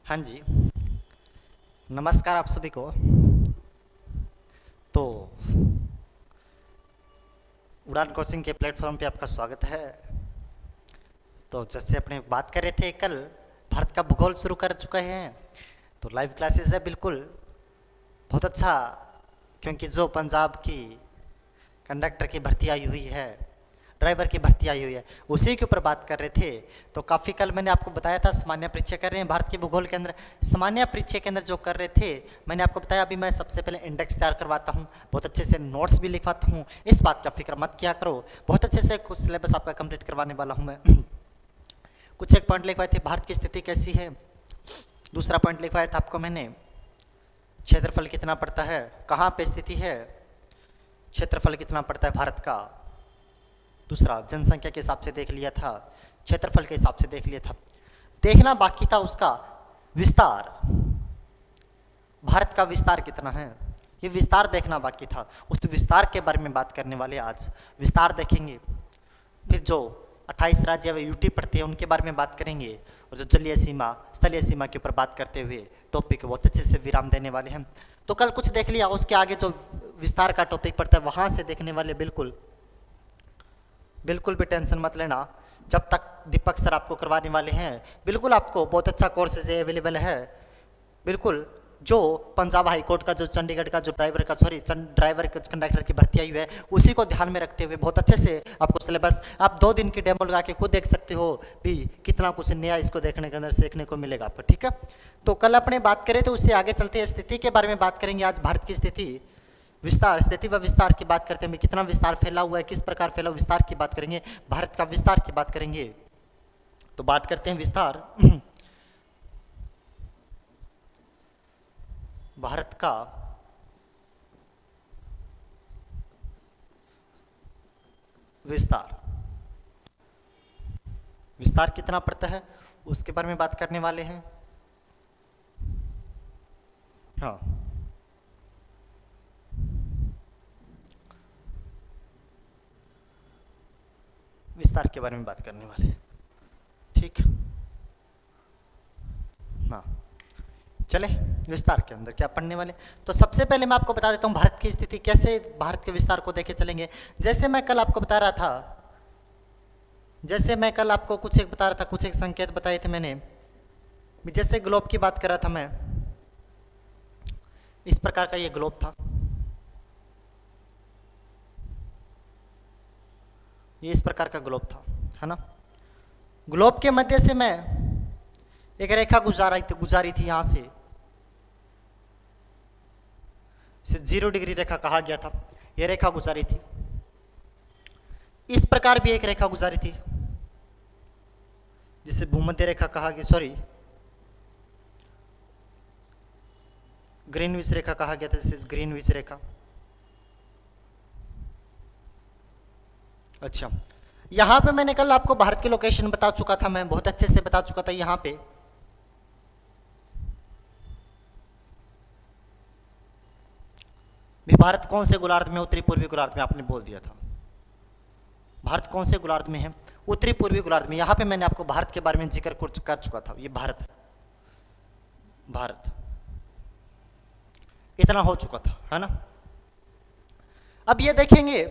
हाँ जी, नमस्कार आप सभी को। तो उड़ान कोचिंग के प्लेटफॉर्म पे आपका स्वागत है। तो जैसे अपने बात कर रहे थे, कल भारत का भूगोल शुरू कर चुके हैं। तो लाइव क्लासेस है, बिल्कुल बहुत अच्छा। क्योंकि जो पंजाब की कंडक्टर की भर्ती आई हुई है, ड्राइवर की भर्ती आई हुई है, उसी के ऊपर बात कर रहे थे। तो काफ़ी कल मैंने आपको बताया था सामान्य परीक्षा कर रहे हैं भारत के भूगोल के अंदर। सामान्य परीक्षा के अंदर जो कर रहे थे, मैंने आपको बताया अभी मैं सबसे पहले इंडेक्स तैयार करवाता हूँ, बहुत अच्छे से नोट्स भी लिखवाता हूँ। इस बात का फिक्र मत किया करो, बहुत अच्छे से कुछ सिलेबस आपका कंप्लीट करवाने वाला हूँ मैं। कुछ एक पॉइंट लिखवाए थे, भारत की स्थिति कैसी है। दूसरा पॉइंट लिखवाया था आपको मैंने, क्षेत्रफल कितना पड़ता है, कहाँ पे स्थिति है, क्षेत्रफल कितना पड़ता है भारत का। दूसरा जनसंख्या के हिसाब से देख लिया था, क्षेत्रफल के हिसाब से देख लिया था। देखना बाकी था उसका विस्तार, भारत का विस्तार कितना है, ये विस्तार देखना बाकी था। उस विस्तार के बारे में बात करने वाले आज, विस्तार देखेंगे। फिर जो 28 राज्य व यूटी पड़ते हैं उनके बारे में बात करेंगे। और जो जलीय सीमा, स्थलीय सीमा के ऊपर बात करते हुए टॉपिक बहुत अच्छे से विराम देने वाले हैं। तो कल कुछ देख लिया, उसके आगे जो विस्तार का टॉपिक पड़ता है वहाँ से देखने वाले। बिल्कुल बिल्कुल भी टेंशन मत लेना, जब तक दीपक सर आपको करवाने वाले हैं। बिल्कुल आपको बहुत अच्छा कोर्सेज अवेलेबल है। बिल्कुल जो पंजाब हाई कोर्ट का, जो चंडीगढ़ का, जो ड्राइवर कंडक्टर की भर्ती आई हुई है, उसी को ध्यान में रखते हुए बहुत अच्छे से आपको सिलेबस, आप 2 दिन की डेमो लगा के खुद देख सकते हो भी, कितना कुछ नया इसको देखने के अंदर सीखने को मिलेगा आपको। ठीक है, तो कल अपने बात करें तो उससे आगे चलते हैं, स्थिति के बारे में बात करेंगे आज। भारत की स्थिति, विस्तार, स्थिति व विस्तार की बात करते हैं, कितना विस्तार फैला हुआ है, किस प्रकार फैला, विस्तार की बात करेंगे, भारत का विस्तार की बात करेंगे। तो बात करते हैं विस्तार। भारत का विस्तार, विस्तार कितना पड़ता है उसके बारे में बात करने वाले हैं। हाँ, विस्तार के बारे में बात करने वाले, ठीक। हाँ, चले विस्तार के अंदर क्या पढ़ने वाले। तो सबसे पहले मैं आपको बता देता हूँ भारत की स्थिति, कैसे भारत के विस्तार को देखे चलेंगे। जैसे मैं कल आपको बता रहा था, जैसे मैं कल आपको कुछ एक बता रहा था, कुछ एक संकेत बताए थे मैंने। जैसे ग्लोब की बात कर रहा था मैं, इस प्रकार का ये ग्लोब था, ये इस प्रकार का ग्लोब था, है ना। ग्लोब के मध्य से मैं एक रेखा गुजारी थी यहां से, इसे 0 डिग्री रेखा कहा गया था। यह रेखा गुजारी थी, इस प्रकार भी एक रेखा गुजारी थी जिसे भूमध्य रेखा कहा गया, सॉरी ग्रीनविच रेखा कहा गया था, जिसे ग्रीनविच रेखा। अच्छा, यहां पे मैंने कल आपको भारत की लोकेशन बता चुका था, मैं बहुत अच्छे से बता चुका था। यहां पे भी भारत कौन से गोलार्ध में, उत्तरी पूर्वी गोलार्ध में, आपने बोल दिया था। भारत कौन से गोलार्ध में है, उत्तरी पूर्वी गोलार्ध में। यहां पे मैंने आपको भारत के बारे में जिक्र कर चुका था। ये भारत है, भारत इतना हो चुका था, है ना। अब ये देखेंगे,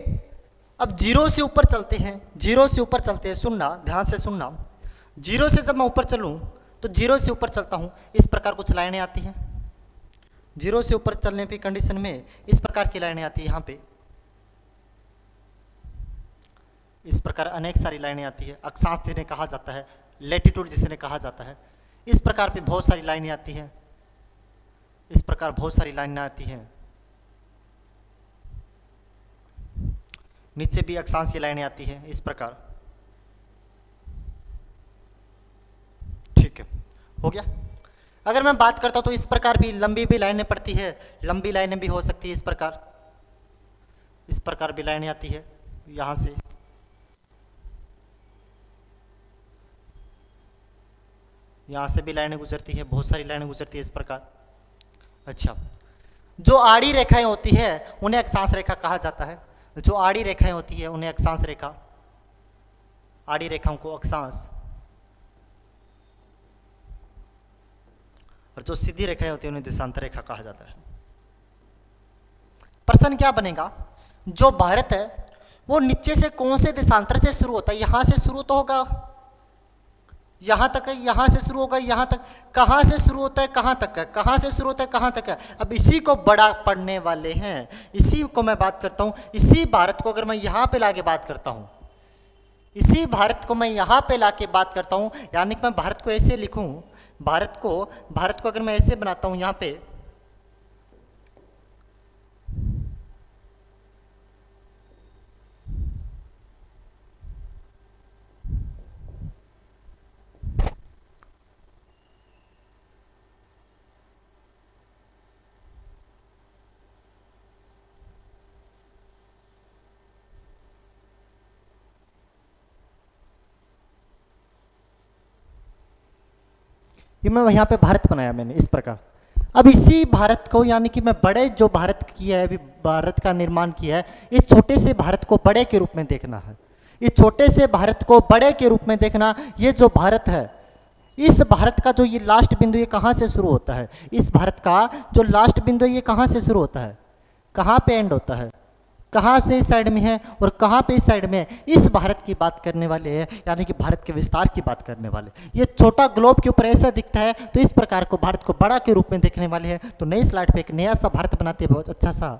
अब 0 से ऊपर चलते हैं, 0 से ऊपर चलते हैं, सुनना ध्यान से सुनना। 0 से जब मैं ऊपर चलूं तो 0 से ऊपर चलता हूं, इस प्रकार कुछ लाइनें आती हैं। 0 से ऊपर चलने की कंडीशन में इस प्रकार की लाइनें आती है, यहां पे इस प्रकार अनेक सारी लाइनें आती है। अक्षांश जिन्हें कहा जाता है, लेटीट्यूड जिसे कहा जाता है, इस प्रकार पे बहुत सारी लाइनें आती हैं, इस प्रकार बहुत सारी लाइनें आती हैं। नीचे भी अक्षांश की लाइनें आती हैं इस प्रकार। ठीक है, हो गया। अगर मैं बात करता हूं तो इस प्रकार भी लंबी भी लाइनें पड़ती है, लंबी लाइनें भी हो सकती है इस प्रकार भी लाइनें आती है। यहां से यहां से भी लाइनें गुजरती है, बहुत सारी लाइनें गुजरती है इस प्रकार। अच्छा, जो आड़ी रेखाएं होती है उन्हें अक्षांश रेखा कहा जाता है। जो आड़ी रेखाएं होती है उन्हें अक्षांश रेखा, आड़ी रेखाओं को अक्षांश और जो सीधी रेखाएं होती है उन्हें देशांतर रेखा कहा जाता है। प्रश्न क्या बनेगा, जो भारत है वो नीचे से कौन से देशांतर से शुरू होता है? यहां से शुरू तो होगा, यहां तक है, यहां से शुरू होगा यहां तक, कहां से शुरू होता है कहां तक है, कहां से शुरू होता है कहां तक है। अब इसी को बड़ा पढ़ने वाले हैं, इसी को मैं बात करता हूं। इसी भारत को अगर मैं यहां पे लाके बात करता हूं, इसी भारत को मैं यहां पे लाके बात करता हूं, यानी कि मैं भारत को ऐसे लिखूं, भारत को अगर मैं ऐसे बनाता हूं यहां पे, ये मैं यहाँ पे भारत बनाया मैंने इस प्रकार। अब इसी भारत को, यानी कि मैं बड़े जो भारत किया है, अभी भारत का निर्माण किया है, इस छोटे से भारत को बड़े के रूप में देखना है। इस छोटे से भारत को बड़े के रूप में देखना, ये जो भारत है, इस भारत का जो ये लास्ट बिंदु, ये कहाँ से शुरू होता है? इस भारत का जो लास्ट बिंदु है ये कहाँ से शुरू होता है, कहाँ पे एंड होता है, कहाँ से इस साइड में है और कहाँ पे इस साइड में है, इस भारत की बात करने वाले हैं, यानी कि भारत के विस्तार की बात करने वाले। ये छोटा ग्लोब के ऊपर ऐसा दिखता है, तो इस प्रकार को भारत को बड़ा के रूप में देखने वाले हैं। तो नई स्लाइड पे एक नया सा भारत बनाते हैं, बहुत अच्छा सा।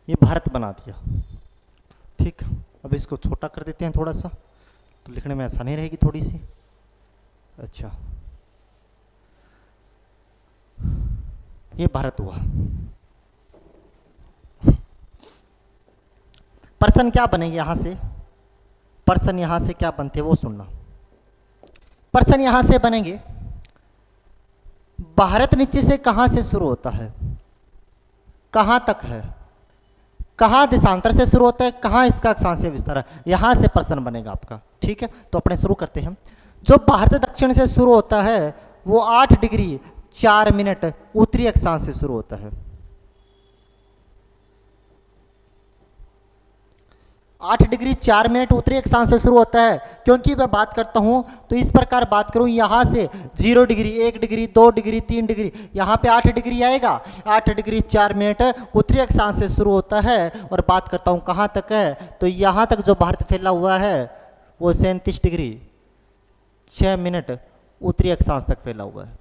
ये भारत बना दिया, ठीक। अब इसको छोटा कर देते हैं थोड़ा सा, तो लिखने में आसानी रहेगी थोड़ी सी। अच्छा, ये भारत हुआ। प्रश्न क्या बनेंगे यहां से, प्रश्न यहां से क्या बनते वो सुनना। प्रश्न यहां से बनेंगे, भारत नीचे से कहां से शुरू होता है, कहां तक है, कहाँ देशांतर से शुरू होता है, कहाँ इसका अक्षांशीय विस्तार है, यहां से प्रश्न बनेगा आपका, ठीक है। तो अपने शुरू करते हैं। जो भारत दक्षिण से शुरू होता है वो 8 डिग्री 4 मिनट उत्तरी अक्षांश से शुरू होता है। 8 डिग्री 4 मिनट उत्तरी अक्षांश से शुरू होता है। क्योंकि मैं बात करता हूं तो इस प्रकार बात करूं, यहां से 0 डिग्री 1 डिग्री 2 डिग्री 3 डिग्री, यहां पे 8 डिग्री आएगा। 8 डिग्री 4 मिनट उत्तरी अक्षांश से शुरू होता है। और बात करता हूं कहां तक है, तो यहां तक जो भारत फैला हुआ है वो 37 डिग्री 6 मिनट उत्तरी अक्षांश तक फैला हुआ है,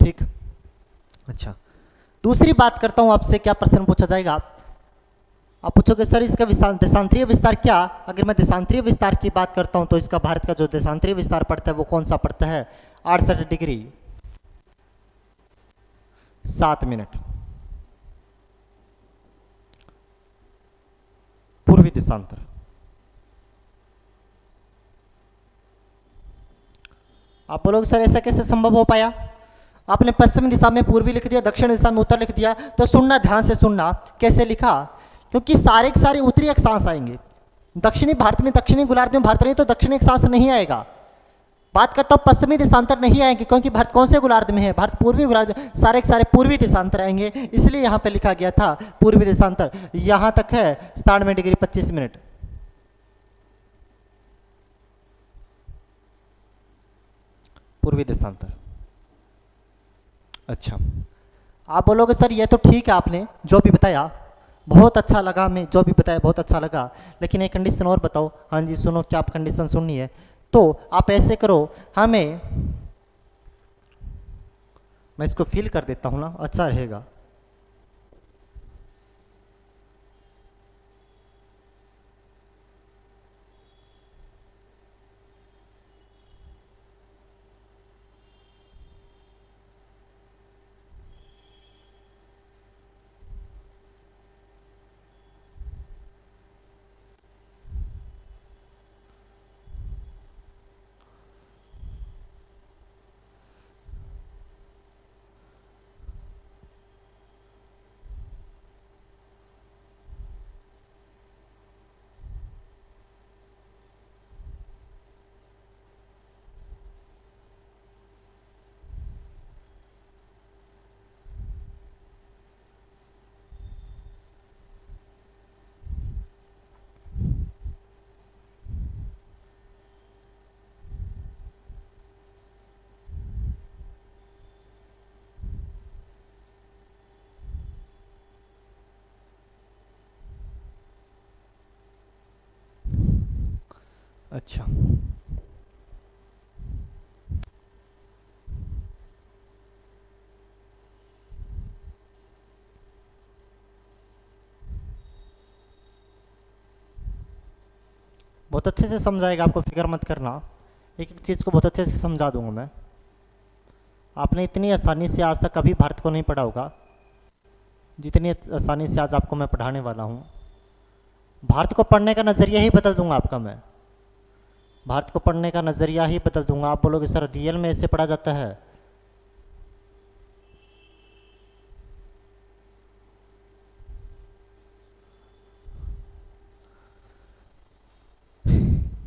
ठीक। अच्छा, दूसरी बात करता हूं आपसे, क्या प्रश्न पूछा जाएगा। आप पूछोगे सर इसका देशांतरीय विस्तार क्या? अगर मैं देशांतरीय विस्तार की बात करता हूं तो इसका भारत का जो देशांतरीय विस्तार पड़ता है वो कौन सा पड़ता है? 68 डिग्री 7 मिनट पूर्वी देशांतर। आप बोलोगे सर ऐसा कैसे संभव हो पाया? आपने पश्चिमी दिशा में पूर्वी लिख दिया, दक्षिण दिशा में उत्तर लिख दिया। तो सुनना, ध्यान से सुनना, कैसे लिखा। क्योंकि सारे के सारे उत्तरी अक्षांश आएंगे। दक्षिणी भारत में, दक्षिणी गोलार्ध में भारत नहीं तो दक्षिणी अक्षांश नहीं आएगा। बात करता हूं पश्चिमी देशांतर नहीं आएंगे, क्योंकि भारत कौन से गोलार्ध में है? भारत पूर्वी गोलार्ध, सारे के सारे पूर्वी देशांतर आएंगे। इसलिए यहां पे लिखा गया था पूर्वी देशांतर। यहां तक है 97 डिग्री 25 मिनट। पूर्वी देशांतर। अच्छा, आप बोलोगे सर ये तो ठीक है, आपने जो भी बताया बहुत अच्छा लगा, मैं जो भी बताया बहुत अच्छा लगा, लेकिन एक कंडीशन और बताओ। हाँ जी सुनो, क्या आप कंडीशन सुननी है? तो आप ऐसे करो, हमें, मैं इसको फिल कर देता हूँ ना, अच्छा रहेगा। अच्छा, बहुत अच्छे से समझाएगा, आपको फिक्र मत करना, एक एक चीज़ को बहुत अच्छे से समझा दूंगा मैं। आपने इतनी आसानी से आज तक कभी भारत को नहीं पढ़ा होगा जितनी आसानी से आज आपको मैं पढ़ाने वाला हूँ। भारत को पढ़ने का नज़रिया ही बदल दूंगा आपका मैं। भारत को पढ़ने का नज़रिया ही बदल दूंगा। आप बोलोगे सर रियल में ऐसे पढ़ा जाता है?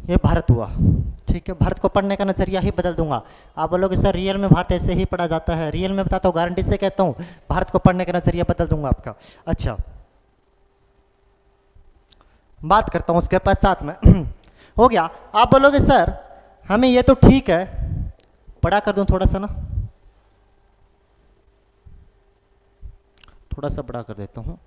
ये भारत हुआ, ठीक है, भारत को पढ़ने का नज़रिया ही बदल दूंगा। आप बोलोगे सर रियल में भारत ऐसे ही पढ़ा जाता है? रियल में बताता हूँ, गारंटी से कहता हूँ, भारत को पढ़ने का नज़रिया बदल दूंगा आपका। अच्छा, बात करता हूँ उसके पश्चात में। हो गया। आप बोलोगे सर हमें ये तो ठीक है, बड़ा कर दूं थोड़ा सा ना, थोड़ा सा बड़ा कर देता हूँ।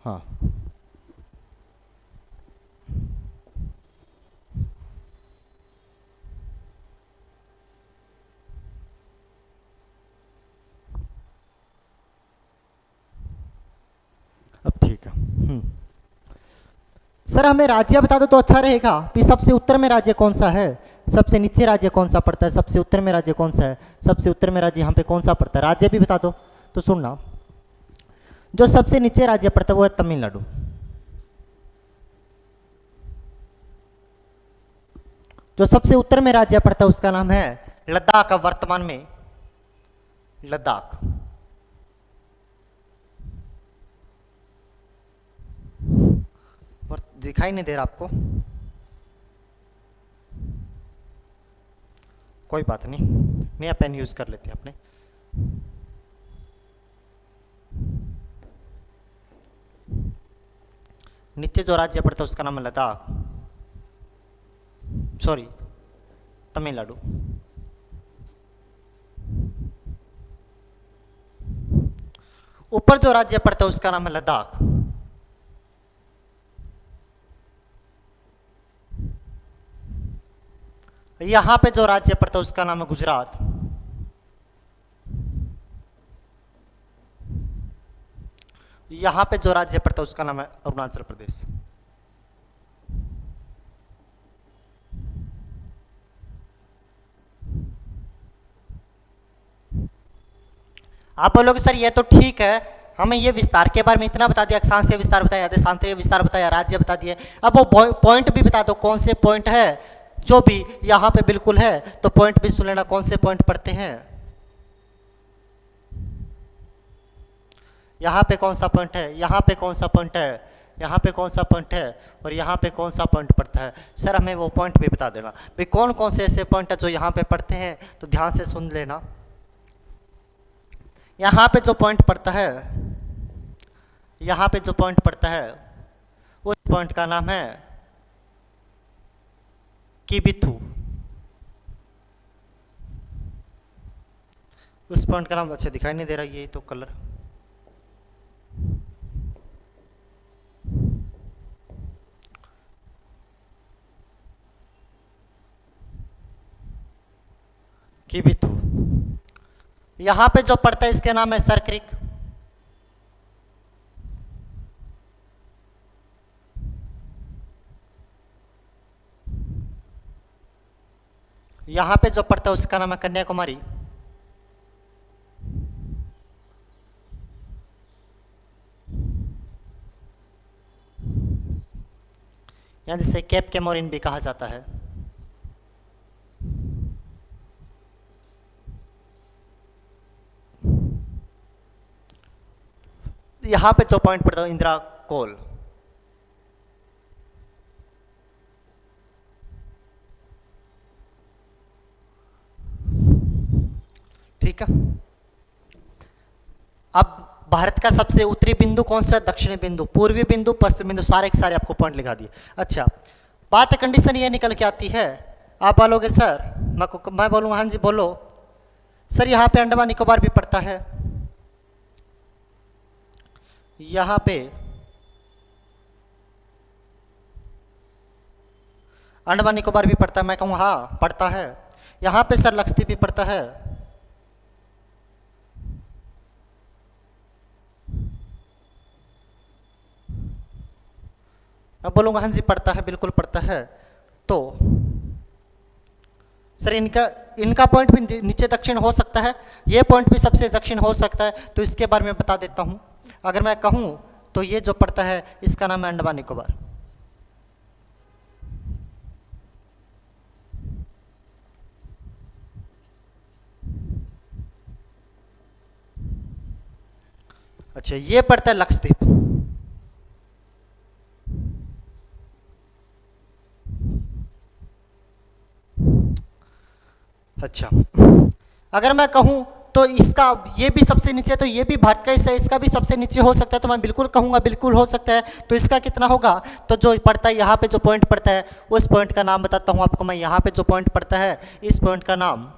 हाँ, अब ठीक है। सर हमें राज्य बता दो तो अच्छा रहेगा कि सबसे उत्तर में राज्य कौन सा है, सबसे नीचे राज्य कौन सा पड़ता है, सबसे उत्तर में राज्य कौन सा है, सबसे उत्तर में राज्य यहाँ पे कौन सा पड़ता है, राज्य भी बता दो। तो सुनना, जो सबसे नीचे राज्य पड़ता है वो है तमिलनाडु। जो सबसे उत्तर में राज्य पड़ता है उसका नाम है लद्दाख। अब वर्तमान में लद्दाख। दिखाई नहीं दे रहा आपको? कोई बात नहीं, नया पेन यूज कर लेते हैं अपने। नीचे जो राज्य पड़ता है उसका नाम है लद्दाख, सॉरी तमिलनाडु। ऊपर जो राज्य पड़ता है उसका नाम है लद्दाख। यहां पे जो राज्य पड़ता है उसका नाम है गुजरात। यहां पे जो राज्य पड़ता है उसका नाम है अरुणाचल प्रदेश। आप बोलोगे सर ये तो ठीक है, हमें ये विस्तार के बारे में इतना बता दिया, अक्षांशीय विस्तार बताया, देशांतरीय विस्तार बताया, राज्य बता दिए, अब वो पॉइंट भी बता दो कौन से पॉइंट है जो भी यहाँ पे बिल्कुल है, तो पॉइंट भी सुन लेना कौन से पॉइंट पढ़ते हैं। यहाँ पे कौन सा पॉइंट है, यहाँ पे कौन सा पॉइंट है, यहाँ पे कौन सा पॉइंट है, और यहाँ पे कौन सा पॉइंट पड़ता है। सर हमें वो पॉइंट भी बता देना भाई कौन कौन से ऐसे पॉइंट है जो यहाँ पे पढ़ते हैं, तो ध्यान से सुन लेना। यहाँ पे जो पॉइंट पड़ता है, यहाँ पे जो पॉइंट पड़ता है उस पॉइंट का नाम है किबिथु। उस पॉइंट का नाम, अच्छा दिखाई नहीं दे रहा ये तो कलर, किबिथु। यहां पे जो पड़ता है इसके नाम है सर क्रिक। यहां पे जो पड़ता है उसका नाम है कन्याकुमारी। या जिसे केप कैमोरिन भी कहा जाता है। यहां पे जो पॉइंट पड़ता है इंदिरा कोल। ठीक है, अब भारत का सबसे उत्तरी बिंदु कौन सा, दक्षिणी बिंदु, पूर्वी बिंदु, पश्चिम बिंदु, सारे के सारे आपको पॉइंट लिखा दिए। अच्छा, बात कंडीशन ये निकल के आती है, आप बोलोगे सर मैं बोलूँगा हाँ जी बोलो, सर यहाँ पे अंडमान निकोबार भी पड़ता है, यहाँ पे अंडमान निकोबार भी पड़ता है, मैं कहूँ हाँ पड़ता है। यहाँ पे सर लक्षद्वीप भी पड़ता है, मैं बोलूँगा हाँ जी पड़ता है, बिल्कुल पड़ता है। तो सर इनका पॉइंट भी नीचे दक्षिण हो सकता है, ये पॉइंट भी सबसे दक्षिण हो सकता है, तो इसके बारे में बता देता हूँ। अगर मैं कहूँ तो ये जो पड़ता है इसका नाम है अंडमान निकोबार। अच्छा, ये पड़ता है लक्षद्वीप। अच्छा, अगर मैं कहूँ तो इसका ये भी सबसे नीचे, तो ये भी भारत का हिस्सा है, इसका भी सबसे नीचे हो सकता है, तो मैं बिल्कुल कहूँगा बिल्कुल हो सकता है। तो इसका कितना होगा, तो जो पड़ता है यहाँ पे जो पॉइंट पड़ता है उस पॉइंट का नाम बताता हूँ आपको मैं। यहाँ पे जो पॉइंट पड़ता है इस पॉइंट का नाम,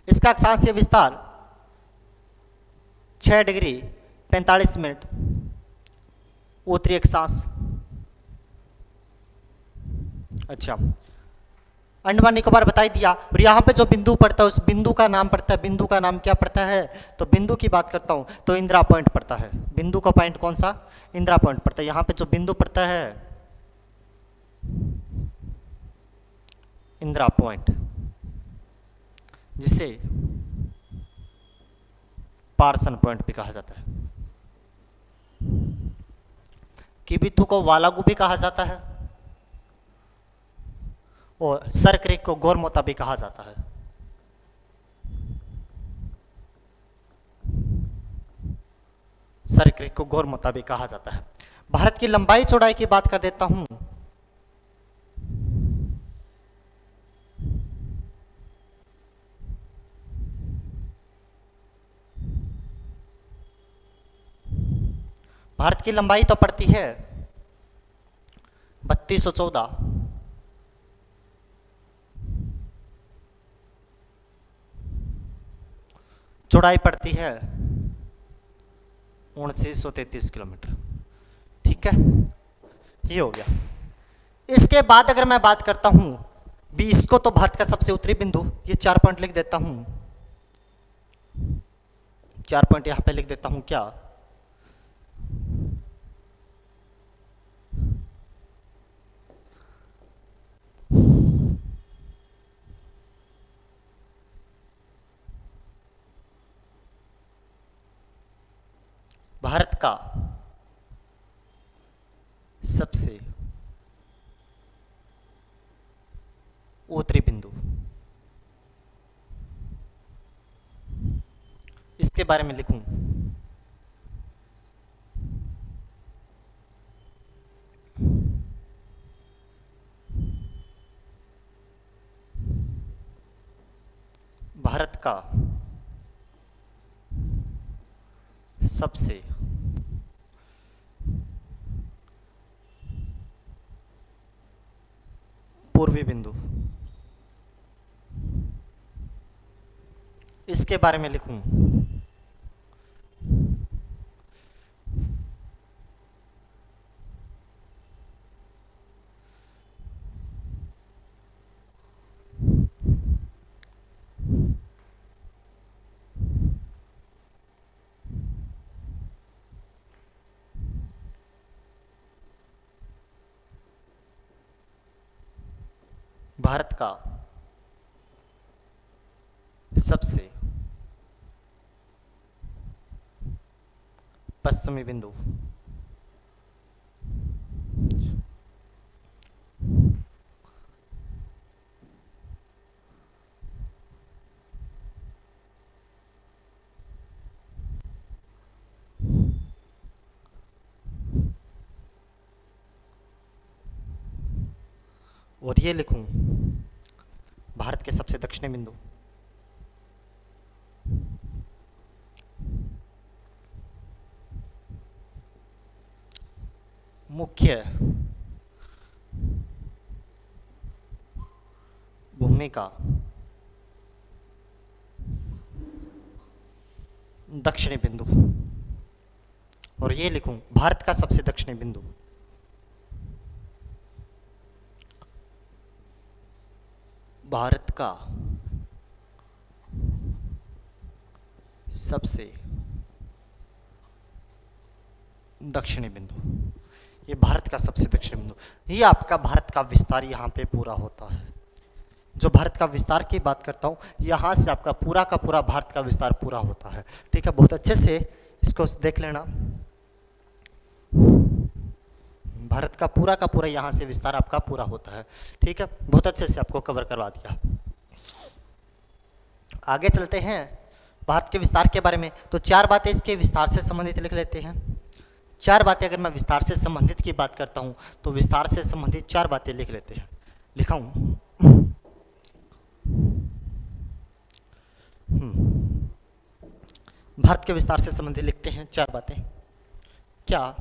इसका अक्षांशीय विस्तार 6 डिग्री 45 मिनट उत्तरी अक्षांश। अच्छा, अंडमान निकोबार बता ही दिया, और यहाँ पे जो बिंदु पड़ता है उस बिंदु का नाम पड़ता है, बिंदु का नाम क्या पड़ता है, तो बिंदु की बात करता हूँ तो इंदिरा पॉइंट पड़ता है। बिंदु का पॉइंट कौन सा, इंदिरा पॉइंट पड़ता है। यहाँ पे जो बिंदु पड़ता है इंदिरा पॉइंट, जिसे पार्सन पॉइंट भी कहा जाता है, किबिथु को वालागु भी कहा जाता है, और सर क्रीक को गोरमोता भी कहा जाता है। सर क्रीक को गोरमोता भी कहा जाता है। भारत की लंबाई चौड़ाई की बात कर देता हूं, भारत की लंबाई तो पड़ती है 3214, चौड़ाई पड़ती है 2933 किलोमीटर। ठीक है, ये हो गया। इसके बाद अगर मैं बात करता हूं 20 को, तो भारत का सबसे उत्तरी बिंदु, ये 4 पॉइंट लिख देता हूं, 4 पॉइंट यहां पे लिख देता हूं क्या, भारत का सबसे उत्तरी बिंदु, इसके बारे में लिखूं, भारत का सबसे पूर्वी बिंदु, इसके बारे में लिखूं, भारत का सबसे पश्चिमी बिंदु, और ये लिखूं भारत के सबसे दक्षिणी बिंदु, मुख्य भूमि का दक्षिणी बिंदु, और ये लिखूं भारत का सबसे दक्षिणी बिंदु। भारत का सबसे दक्षिणी बिंदु, ये भारत का सबसे दक्षिणी बिंदु, ये आपका भारत का विस्तार यहाँ पे पूरा होता है। जो भारत का विस्तार की बात करता हूँ, यहाँ से आपका पूरा का पूरा भारत का विस्तार पूरा होता है। ठीक है, बहुत अच्छे से इसको देख लेना। भारत का पूरा यहाँ से विस्तार आपका पूरा होता है। ठीक है, बहुत अच्छे से आपको कवर करवा दिया। आगे चलते हैं भारत के विस्तार के बारे में। तो 4 बातें इसके विस्तार से संबंधित लिख लेते हैं। 4 बातें, अगर मैं विस्तार से संबंधित की बात करता हूँ तो विस्तार से संबंधित 4 बातें लिख लेते हैं। लिखाऊं? भारत के विस्तार से संबंधित लिखते हैं 4 बातें। क्या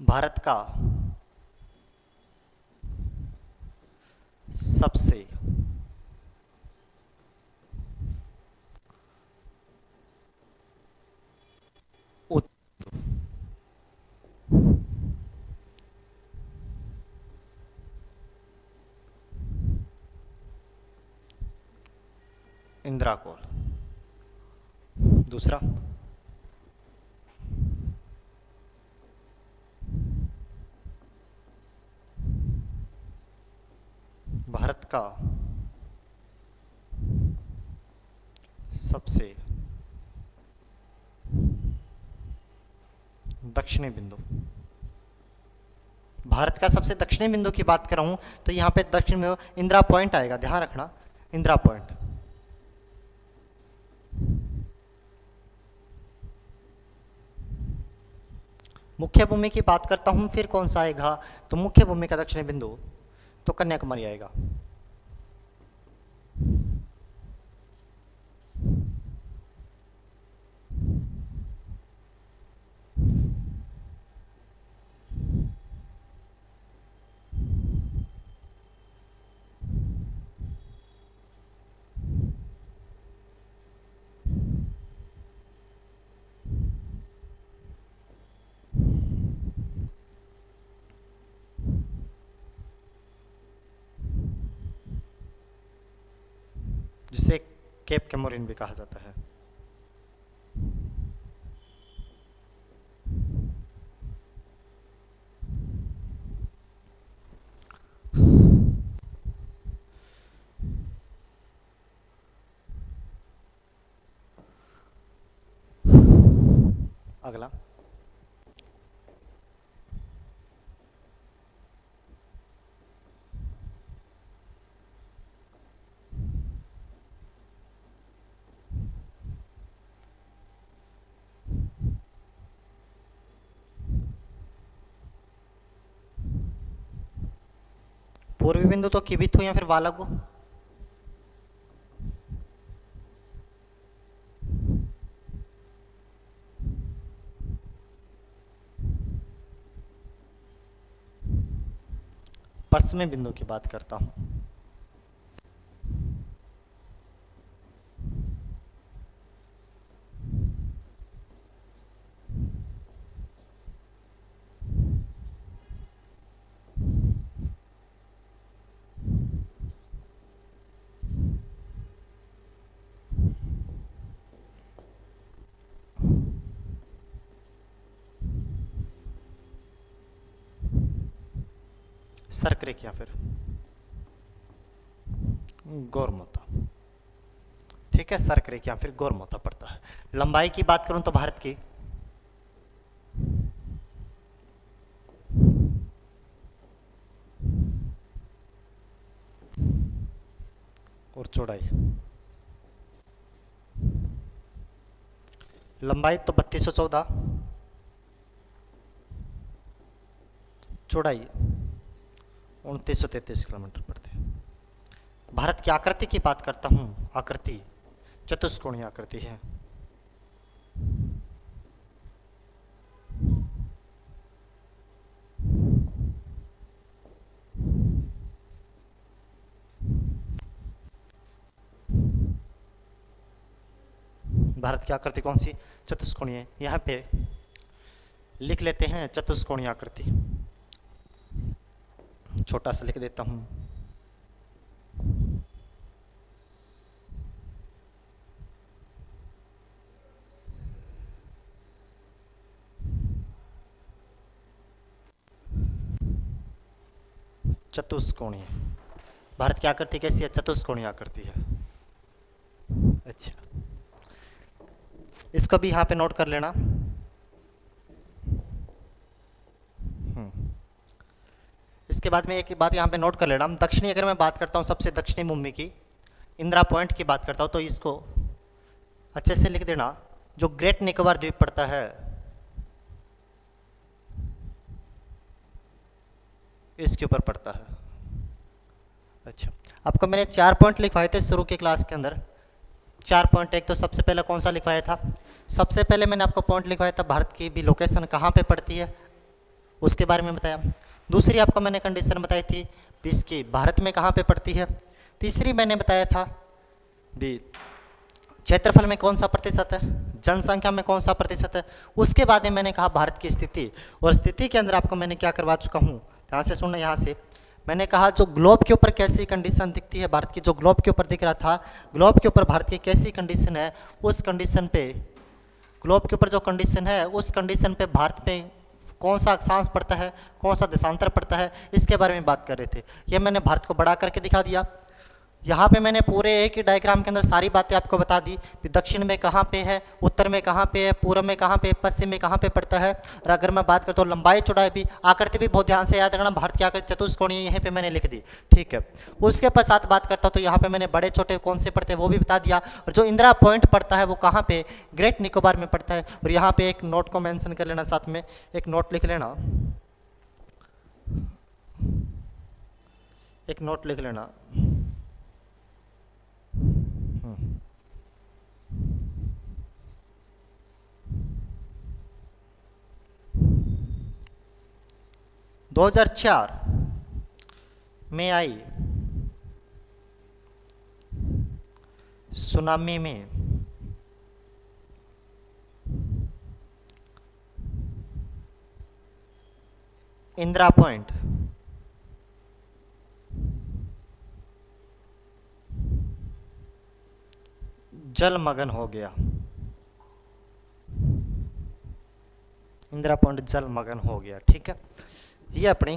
भारत का सबसे इंदिरा कॉल। दूसरा, भारत का सबसे दक्षिणी बिंदु। भारत का सबसे दक्षिणी बिंदु की बात कर रहा हूं तो यहां पे दक्षिण में इंदिरा पॉइंट आएगा, ध्यान रखना, इंदिरा पॉइंट। मुख्य भूमि की बात करता हूं, फिर कौन सा आएगा? तो मुख्य भूमि का दक्षिणी बिंदु तो कन्याकुमारी आएगा। जिसे केप कैमोरिन भी कहा जाता है। अगला, पूर्वी बिंदु तो किबिथु या फिर वालागु। पश्चिमी बिंदु की बात करता हूं, सर्करेक या फिर गौरमोता। ठीक है, सर्करेक या फिर गौरमोता पड़ता है। लंबाई की बात करूं तो भारत की और चौड़ाई, लंबाई तो 3214, चौड़ाई 2933 किलोमीटर पड़ते हैं। भारत की आकृति की बात करता हूं, आकृति चतुष्कोणीय आकृति है। भारत की आकृति कौन सी? चतुष्कोणीय है। यहाँ पे लिख लेते हैं चतुष्कोणीय आकृति, छोटा सा लिख देता हूँ। चतुष्कोणीय, भारत की आकृति कैसी है? चतुष्कोणीय आकृति है। अच्छा, इसको भी यहाँ पे नोट कर लेना। इसके बाद में एक बात यहाँ पे नोट कर लेना, दक्षिणी अगर मैं बात करता हूँ सबसे दक्षिणी मुंबई की इंदिरा पॉइंट की बात करता हूँ तो इसको अच्छे से लिख देना। जो ग्रेट निकोबार द्वीप पड़ता है इसके ऊपर पड़ता है। अच्छा, आपको मैंने 4 पॉइंट लिखवाए थे शुरू के क्लास के अंदर। 4 पॉइंट, एक तो सबसे पहले कौन सा लिखवाया था? सबसे पहले मैंने आपको पॉइंट लिखवाया था भारत की भी लोकेशन कहाँ पे पड़ती है उसके बारे में बताया। दूसरी आपको मैंने कंडीशन बताई थी भी इसकी भारत में कहाँ पे पड़ती है। तीसरी मैंने बताया था भी क्षेत्रफल में कौन सा प्रतिशत है, जनसंख्या में कौन सा प्रतिशत है। उसके बाद में मैंने कहा भारत की स्थिति, और स्थिति के अंदर आपको मैंने क्या करवा चुका हूँ, यहाँ से सुनना। यहाँ से मैंने कहा जो ग्लोब के ऊपर कैसी कंडीशन दिखती है भारत की, जो ग्लोब के ऊपर दिख रहा था, ग्लोब के ऊपर भारत की कैसी कंडीशन है, उस कंडीशन पे, ग्लोब के ऊपर जो कंडीशन है उस कंडीशन पे भारत पे कौन सा अक्षांश पड़ता है, कौन सा देशांतर पड़ता है, इसके बारे में बात कर रहे थे। ये मैंने भारत को बड़ा करके दिखा दिया। यहाँ पे मैंने पूरे एक ही डायग्राम के अंदर सारी बातें आपको बता दी कि दक्षिण में कहाँ पे है, उत्तर में कहाँ पे है, पूर्व में कहाँ पे, पश्चिम में कहाँ पे पड़ता है। और अगर मैं बात करता हूँ लंबाई चौड़ाई भी, आकृति भी बहुत ध्यान से याद रखना, भारत की आकृति चतुष्कोणीय यहीं पे मैंने लिख दी, ठीक है। उसके पश्चात बात करता हूँ तो यहाँ पे मैंने बड़े छोटे कौन से पड़ते हैं वो भी बता दिया। और जो इंदिरा पॉइंट पड़ता है वो कहाँ पे, ग्रेट निकोबार में पड़ता है। और यहाँ पे एक नोट को मैंशन कर लेना, साथ में एक नोट लिख लेना, एक नोट लिख लेना। 2004 में आई सुनामी में इंदिरा पॉइंट जलमग्न हो गया। इंदिरा पॉइंट जलमग्न हो गया, ठीक है। ये अपनी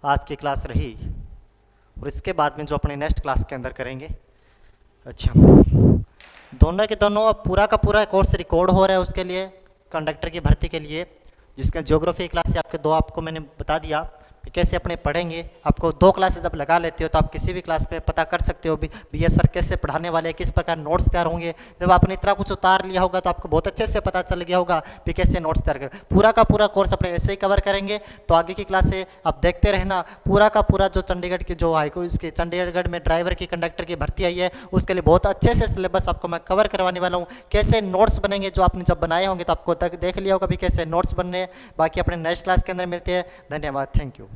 आज की क्लास रही, और इसके बाद में जो अपने नेक्स्ट क्लास के अंदर करेंगे। अच्छा, दोनों के दोनों अब पूरा का पूरा कोर्स रिकॉर्ड हो रहा है उसके लिए, कंडक्टर की भर्ती के लिए, जिसका ज्योग्राफी क्लास से आपके 2 आपको मैंने बता दिया कि कैसे अपने पढ़ेंगे। आपको 2 क्लासेस जब लगा लेते हो तो आप किसी भी क्लास में पता कर सकते हो भी ये सर कैसे पढ़ाने वाले हैं, किस प्रकार नोट्स तैयार होंगे। जब आपने इतना कुछ उतार लिया होगा तो आपको बहुत अच्छे से पता चल गया होगा कि कैसे नोट्स तैयार करें। पूरा का पूरा कोर्स अपने ऐसे ही कवर करेंगे, तो आगे की क्लास से आप देखते रहना। पूरा का पूरा जो चंडीगढ़ की जो हाईकोर्ट इसकी चंडीगढ़ में ड्राइवर की कंडक्टर की भर्ती आई है उसके लिए बहुत अच्छे से सिलेबस आपको मैं कवर करवाने वाला हूँ। कैसे नोट्स बनेंगे जो आपने जब बनाए होंगे तो आपको देख लिया होगा भी कैसे नोट्स बनने। बाकी अपने नेक्स्ट क्लास के अंदर मिलते हैं। धन्यवाद, थैंक यू।